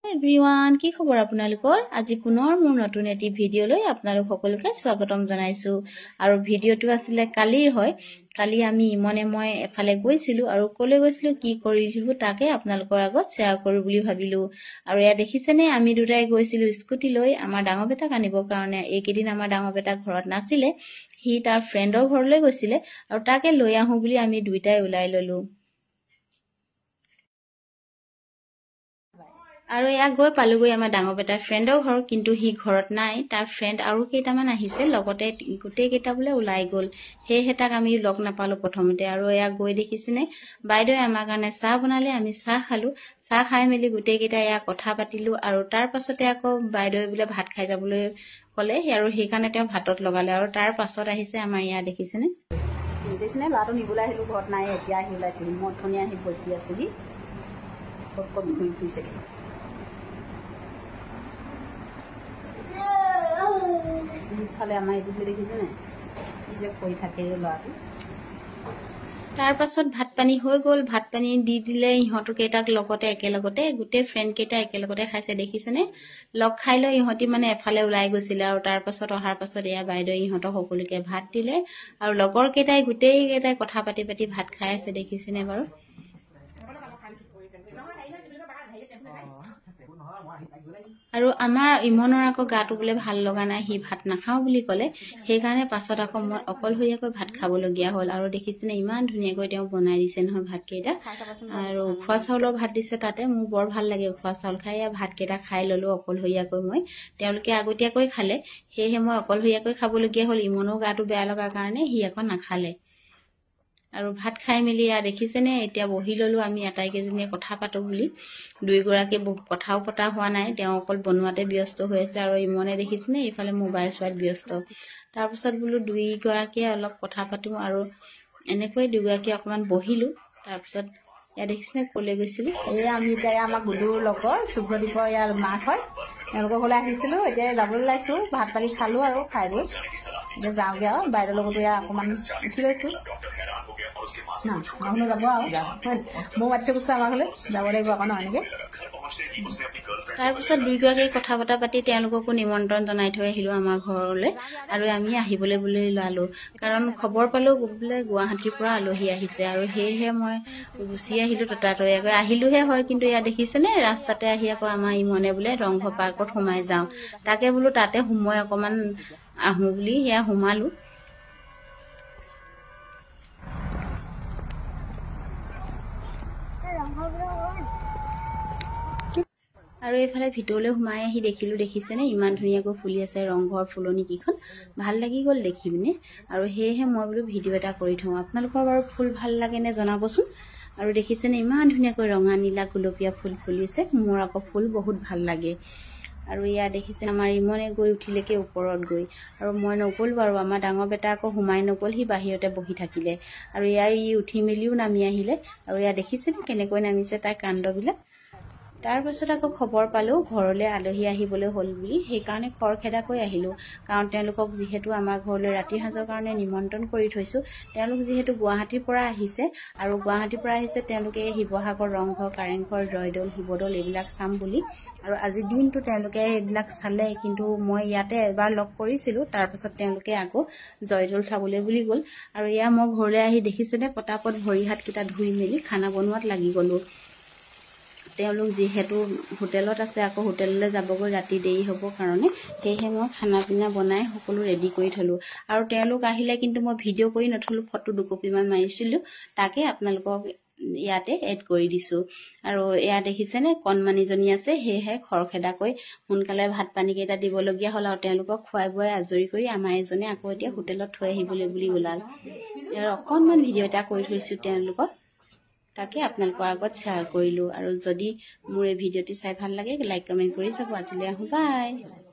everyone কি খবৰ আপোনালোকৰ আজি পুনৰ মোৰ নতুন এটি ভিডিঅ লৈ আপোনালোক সকলোকে স্বাগতম জনাইছো আৰু ভিডিঅটো আছিল কালিৰ হয় কালি আমি ইমনে মই এফালে গৈছিলো আৰু কলে গৈছিলো কি কৰিছিলো তাকে আপোনালোকৰ আগত শেয়াৰ কৰো বুলি ভাবিলো আৰু এয়া দেখিছেনে আমি দুটাই গৈছিলো স্কুটি লৈ আমাৰ ডাঙৰ বেটাক আনিবৰ কাৰণে এইকেদিন আমাৰ ডাঙৰ বেটা ঘৰত নাছিলে হি তাৰ ফ্ৰেণ্ডৰ ঘৰলৈ গৈছিলে আৰু তাকে লৈ আহো বুলি আমি দুইটাই ওলাই ললো আৰু এয়া গৈ পালুগৈ আমাৰ ডাঙৰ বেটাৰ ফ্ৰেণ্ডৰ ঘৰ কিন্তু হি ঘৰত নাই তাৰ ফ্ৰেণ্ড আৰু কেইটামান আহিছে লগতে গোটেই কেইটা বোলে ওলাই গ'ল সেয়েহে তাক আমি লগ নাপালো প্ৰথমতে আৰু এয়া গৈ দেখিছেনে বাইদেৱে আমাৰ কাৰণে চাহ বনালে আমি চাহ খালো চাহ খাই মেলি গোটেই কেইটা এয়া কথা পাতিলো আৰু তাৰ পাছতে আকৌ বাইদেৱে বোলে ভাত খাই যাবলৈ ক'লে আৰু সেইকাৰণে তেওঁ ভাতত লগালে আৰু তাৰ পাছত আহিছে আমাৰ এয়া দেখিছেনে ল'ৰাটো নিবলৈ আহিলো ঘৰত নাই এতিয়া আহি ওলাইছে মই ধুনীয়া আহি বহি আছোহি ক'ত ক'ত ঘূৰি ফুৰিছে ফালে আমাৰ এইটো দেখিছে নাই কি যে কৈ থাকে ল'ৰাটো তাৰ পাছত ভাত পানী হৈ গ'ল ভাত পানী দি দিলে ইহঁতৰ কেইটাক লগতে একেলগতে গোটেই ফ্ৰেণ্ড কেইটা একেলগতে খাইছে দেখিছেনে লগ খাই লৈ ইহঁতি মানে এফালে ওলাই গৈছিলে আৰু তাৰ পাছত অহাৰ পাছত এয়া বাইদেউ ইহঁতক সকলোকে ভাত দিলে আৰু লগৰ কেইটাই গোটেই কেইটাই কথা পাতি পাতি ভাত খাই আছে দেখিছেনে বাৰু আৰু আমাৰ ইমনৰ আকৌ গাটো বোলে ভাল লগা নাই হি ভাত নাখাও বুলি ক'লে সেইকাৰণে পাছত আকৌ মই অকলশৰীয়াকৈ ভাত খাবলগীয়া হ'ল আৰু দেখিছেনে ইমান ধুনীয়াকৈ তেওঁ বনাই দিছে নহয় ভাতকেইটা আৰু উখোৱা চাউলৰ ভাত দিছে তাতে মোৰ বৰ ভাল লাগে উখোৱা চাউল খাই ভাতকেইটা খাই ললো অকলশৰীয়াকৈ মই তেওঁলোকে আগতীয়াকৈ খালে সেয়েহে মই অকলশৰীয়াকৈ খাবলগীয়া হ'ল ইমনৰ গাটো বেয়া লগাৰ কাৰণে হি আকৌ নাখালে আৰু ভাত খাই মেলি দেখিছেনে এতিয়া বহি ললো আমি আটাইকেইজনীয়ে কথা পাতো বুলি দুইগৰাকী কথাও পতা হোৱা নাই তেওঁ অকল বনোৱাতে ব্যস্ত হৈ আছে আৰু ইমনে দেখিছেনে এইফালে মোবাইল চোৱাত ব্যস্ত তাৰপিছত বোলো দুইগৰাকীয়ে অলপ কথা পাতো আৰু এনেকৈ দুইগৰাকী অকণমান বহিলো তাৰপিছত ইয়াত দেখিছেনে ক'লৈ গৈছিলো এয়া আমি এতিয়া আমাৰ গুডুৰ লগৰ শুভ্ৰদীপৰ ইয়াৰ মাক হয় তেওঁলোকৰ ঘৰলৈ আহিছিলো এতিয়া যাবলৈ ওলাইছো ভাত পানী খালো আৰু খাই বৈ এতিয়া যাওঁগে আৰু বাইদেউৰ লগতো এয়া অকণমান উঠি লৈছো না মানুহ যাব আৰু মই মাতি কৈছো আমাৰ ঘৰলৈ যাব লাগিব আকৌ ন এনেকৈ তাৰপিছত দুইগৰাকীয়ে কথা বতৰা পাতি তেওঁলোককো নিমন্ত্ৰণ জনাই থৈ আহিলো আমাৰ ঘৰলৈ আৰু আমি আহিবলৈ বুলি ওলালো কাৰণ খবৰ পালো বোলে গুৱাহাটীৰ পৰা আলহী আহিছে আৰু সেয়েহে মই গুচি আহিলো ততাতৈয়াকৈ আহিলোহে হয় কিন্তু ইয়াত দেখিছেনে ৰাস্তাতে আহি আকৌ আমাৰ ইমনে বোলে ৰংঘৰ পাৰ্কত সোমাই যাওঁ তাকে বোলো তাতে সোমাই অকণমান আহো বুলি সেয়া সোমালো আৰু এইফালে ভিতৰলৈ সোমাই আহি দেখিছেনে ইমান ধুনীয়াকৈ ফুলি আছে ৰংঘৰ ফুলনি কেইখন ভাল লাগি গ'ল দেখি পিনে আৰু সেয়েহে মই বোলো ভিডিঅ' এটা কৰি থওঁ আপোনালোকৰ বাৰু ফুল ভাল লাগে নে জনাবচোন আৰু দেখিছেনে ইমান ধুনীয়াকৈ ৰঙা নীলা গুলপীয়া ফুল ফুলিছে মোৰ আকৌ ফুল বহুত ভাল লাগে আৰু ইয়াত দেখিছে আমাৰ ইমনে গৈ উঠিলেকে ওপৰত গৈ আৰু মই নগ'লো আৰু আমাৰ ডাঙৰ বেটা আকৌ সোমাই নগ'ল সি বাহিৰতে বহি থাকিলে আৰু ইয়াৰ উঠি মেলিও নামি আহিলে আৰু ইয়াত দেখিছেনে কেনেকৈ নামিছে তাৰ কাণ্ডবিলাক তাৰ পাছত আকৌ খবৰ পালো ঘৰলৈ আলহী আহিবলৈ হ'ল বুলি সেইকাৰণে খৰখেদাকৈ আহিলো কাৰণ তেওঁলোকক যিহেতু আমাৰ ঘৰলৈ ৰাতিৰ সাঁজৰ কাৰণে নিমন্ত্ৰণ কৰি থৈছো তেওঁলোক যিহেতু গুৱাহাটীৰ পৰা আহিছে আৰু গুৱাহাটীৰ পৰা আহিছে তেওঁলোকে শিৱসাগৰ ৰংঘৰ কাৰেংঘৰ জয়দৌল শিৱদৌল এইবিলাক চাম বুলি আৰু আজি দিনটো তেওঁলোকে এইবিলাক চালে কিন্তু মই ইয়াতে এবাৰ লগ কৰিছিলো তাৰ পাছত তেওঁলোকে আকৌ জয়দৌল চাবলৈ বুলি গ'ল আৰু এয়া মই ঘৰলৈ আহি দেখিছেনে পটাপট ভৰি হাতকেইটা ধুই মেলি খানা বনোৱাত লাগি গ'লো তেওঁলোক যিহেতু হোটেলত আছে আকৌ হোটেললৈ যাবগৈ ৰাতি দেৰি হ'ব কাৰণে সেয়েহে মই খানা পিনা বনাই সকলো ৰেডি কৰি থলোঁ আৰু তেওঁলোক আহিলে কিন্তু মই ভিডিঅ' কৰি নথলোঁ ফটো দুকপিমান মাৰিছিলোঁ তাকে আপোনালোকক ইয়াতে এড কৰি দিছোঁ আৰু এয়া দেখিছেনে কণমানিজনী আছে সেয়েহে খৰখেদাকৈ সোনকালে ভাত পানীকেইটা দিবলগীয়া হ'ল আৰু তেওঁলোকক খুৱাই বুৱাই আজৰি কৰি আমাৰ এজনে আকৌ এতিয়া হোটেলত থৈ আহিবলৈ বুলি ওলাল আৰু অকণমান ভিডিঅ' এটা কৰি থৈছোঁ তেওঁলোকক তাকে আপোনালোকৰ আগত শ্বেয়াৰ কৰিলোঁ আৰু যদি মোৰ এই ভিডিঅ'টি চাই ভাল লাগে লাইক কমেণ্ট কৰি চাব আজিলৈ আহোঁ বাই